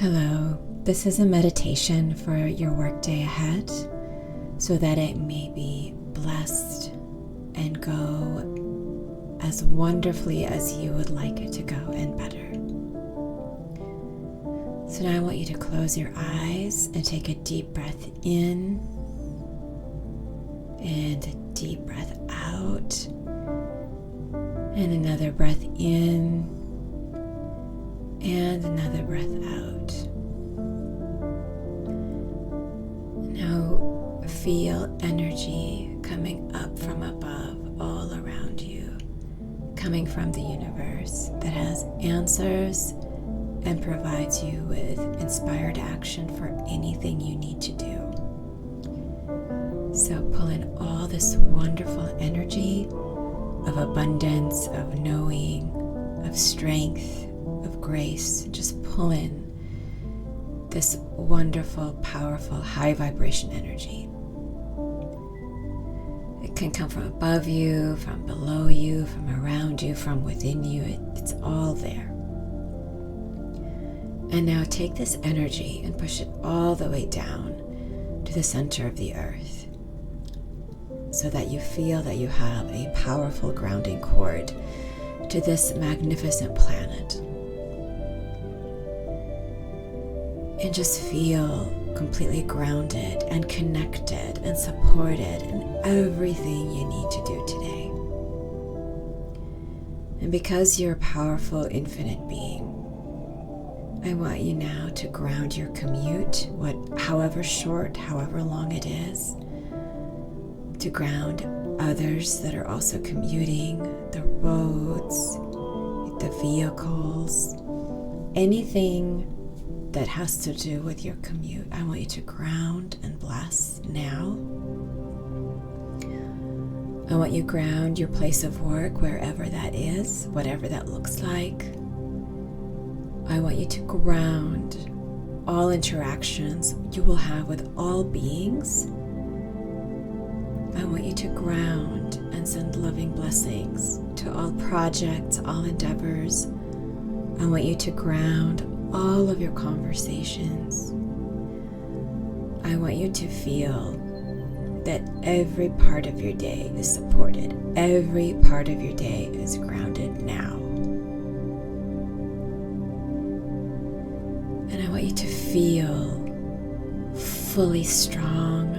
Hello, this is a meditation for your workday ahead so that it may be blessed and go as wonderfully as you would like it to go and better. So now I want you to close your eyes and take a deep breath in and a deep breath out and another breath in and another breath out. Now feel energy coming up from above all around you, coming from the universe that has answers and provides you with inspired action for anything you need to do. So pull in all this wonderful energy of abundance, of knowing, of strength, of grace. Just pull in this wonderful, powerful, high vibration energy. It can come from above you, from below you, from around you, from within you. It's all there. And now take this energy and push it all the way down to the center of the earth so that you feel that you have a powerful grounding cord to this magnificent planet. And just feel completely grounded and connected and supported in everything you need to do today. And because you're a powerful, infinite being, I want you now to ground your commute, however short, however long it is, to ground others that are also commuting, the roads, the vehicles, anything that has to do with your commute. I want you to ground and bless now. I want you to ground your place of work, wherever that is, whatever that looks like. I want you to ground all interactions you will have with all beings. I want you to ground and send loving blessings to all projects, all endeavors. I want you to ground all of your conversations. I want you to feel that every part of your day is supported. Every part of your day is grounded now. And I want you to feel fully strong,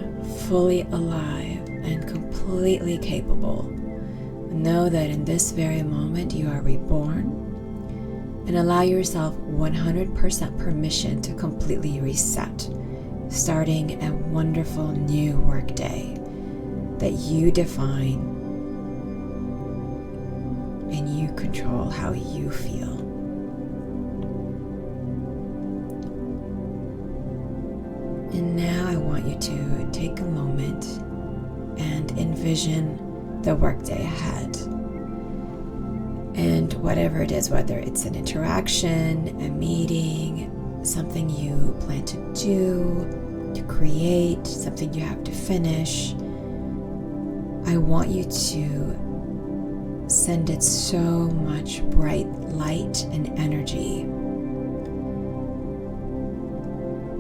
fully alive, and completely capable. Know that in this very moment you are reborn, and allow yourself 100% permission to completely reset, starting a wonderful new workday that you define and you control how you feel. And now I want you to take a moment and envision the workday ahead. And whatever it is, whether it's an interaction, a meeting, something you plan to do, to create, something you have to finish, I want you to send it so much bright light and energy.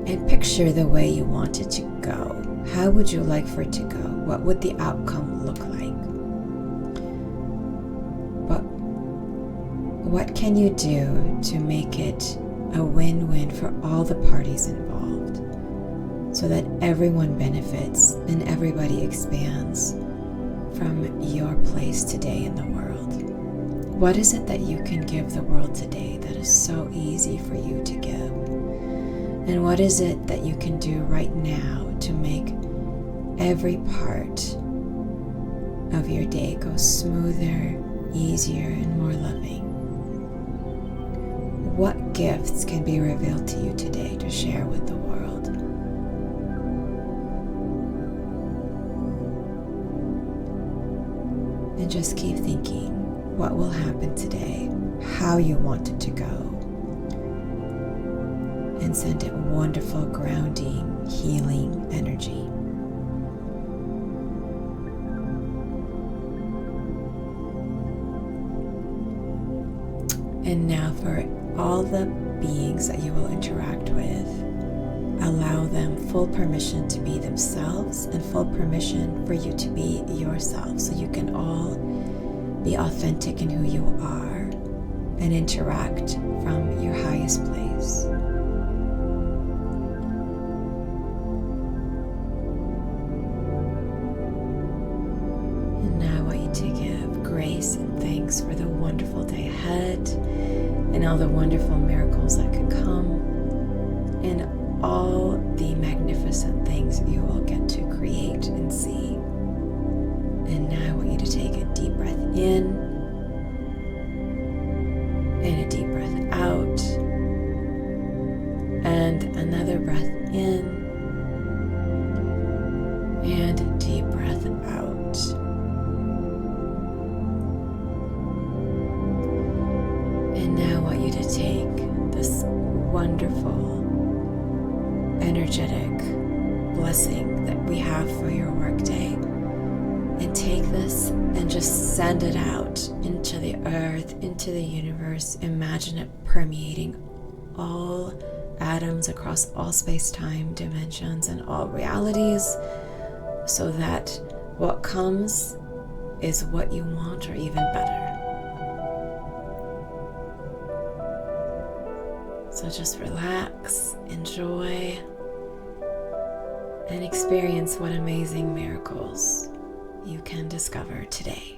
And picture the way you want it to go. How would you like for it to go? What would the outcome look like? What can you do to make it a win-win for all the parties involved so that everyone benefits and everybody expands from your place today in the world? What is it that you can give the world today that is so easy for you to give? And what is it that you can do right now to make every part of your day go smoother, easier, and more loving? What gifts can be revealed to you today to share with the world? And just keep thinking what will happen today, how you want it to go, and send it wonderful, grounding, healing energy. And now for all the beings that you will interact with. Allow them full permission to be themselves and full permission for you to be yourself, so you can all be authentic in who you are and interact from your highest place. And now I want you to give grace and thanks for the wonderful day ahead and all the wonderful miracles that could come and all the magnificent things that you will get to create and see. And now I want you to take a deep breath in and a deep breath out and another breath in and a deep breath out. And now I want you to take this wonderful energetic blessing that we have for your workday and take this and just send it out into the earth, into the universe. Imagine it permeating all atoms across all space-time dimensions and all realities, so that what comes is what you want or even better. So just relax, enjoy, and experience what amazing miracles you can discover today.